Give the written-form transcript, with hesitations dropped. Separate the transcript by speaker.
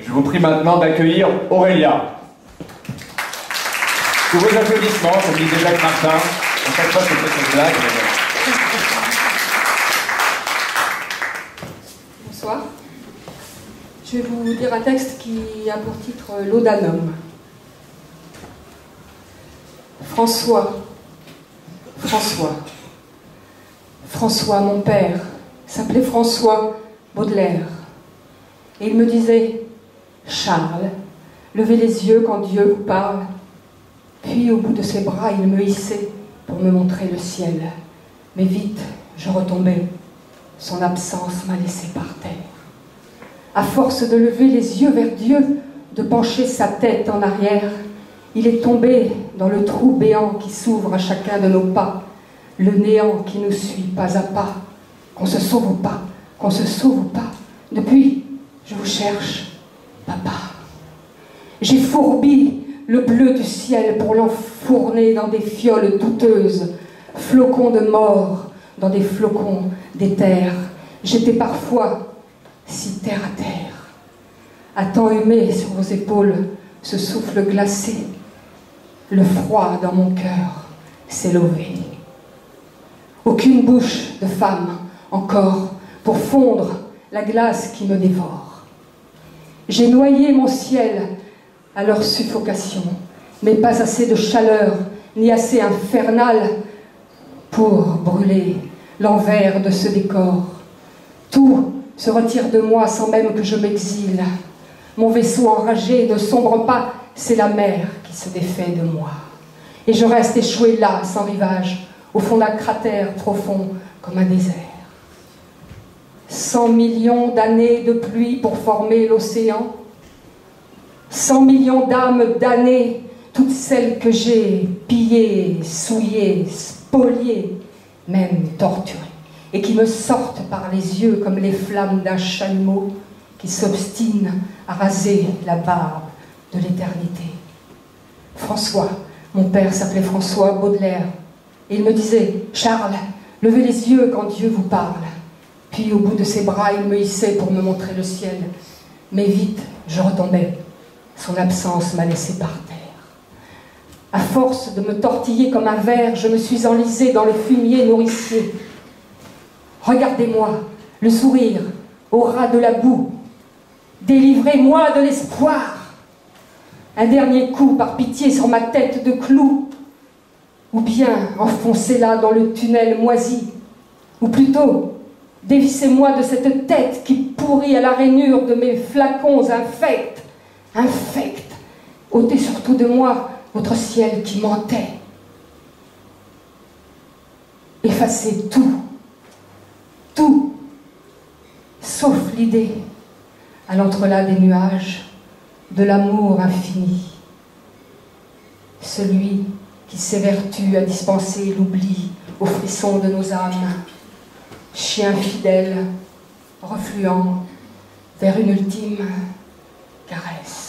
Speaker 1: Je vous prie maintenant d'accueillir Aurélia. Tous vos applaudissements, comme disait Jacques Martin. À chaque fois, c'était une blague.
Speaker 2: Bonsoir. Je vais vous lire un texte qui a pour titre L'eau d'un homme. François, mon père, s'appelait François Baudelaire. Et il me disait, Charles, levez les yeux quand Dieu vous parle. Puis au bout de ses bras, il me hissait pour me montrer le ciel. Mais vite, je retombais. Son absence m'a laissé par terre. À force de lever les yeux vers Dieu, de pencher sa tête en arrière, il est tombé dans le trou béant qui s'ouvre à chacun de nos pas, le néant qui nous suit pas à pas, qu'on se sauve ou pas, qu'on se sauve ou pas. Depuis, je vous cherche, papa. J'ai fourbi le bleu du ciel pour l'enfourner dans des fioles douteuses, flocons de mort dans des flocons d'éther. J'étais parfois si terre à terre. À temps humé sur vos épaules, ce souffle glacé, le froid dans mon cœur s'est levé. Aucune bouche de femme encore pour fondre la glace qui me dévore. J'ai noyé mon ciel à leur suffocation, mais pas assez de chaleur, ni assez infernale pour brûler l'envers de ce décor. Tout se retire de moi sans même que je m'exile. Mon vaisseau enragé ne sombre pas, c'est la mer qui se défait de moi. Et je reste échoué là, sans rivage, au fond d'un cratère profond comme un désert. 100 millions d'années de pluie pour former l'océan. 100 millions d'âmes damnées, toutes celles que j'ai pillées, souillées, spoliées, même torturées, et qui me sortent par les yeux comme les flammes d'un chalumeau qui s'obstine à raser la barbe de l'éternité. François, mon père s'appelait François Baudelaire, et il me disait, Charles, levez les yeux quand Dieu vous parle. Puis au bout de ses bras, il me hissait pour me montrer le ciel. Mais vite, je retombais. Son absence m'a laissé par terre. À force de me tortiller comme un ver, je me suis enlisée dans le fumier nourricier. Regardez-moi, le sourire, au ras de la boue. Délivrez-moi de l'espoir. Un dernier coup, par pitié, sur ma tête de clou. Ou bien, enfoncez-la dans le tunnel moisi. Ou plutôt, dévissez-moi de cette tête qui pourrit à la rainure de mes flacons infects. Infects. Ôtez surtout de moi votre ciel qui mentait. Effacez tout. Tout. Sauf l'idée, à l'entrelac des nuages, de l'amour infini. Celui qui s'évertue à dispenser l'oubli aux frissons de nos âmes. Chien fidèle, refluant vers une ultime caresse.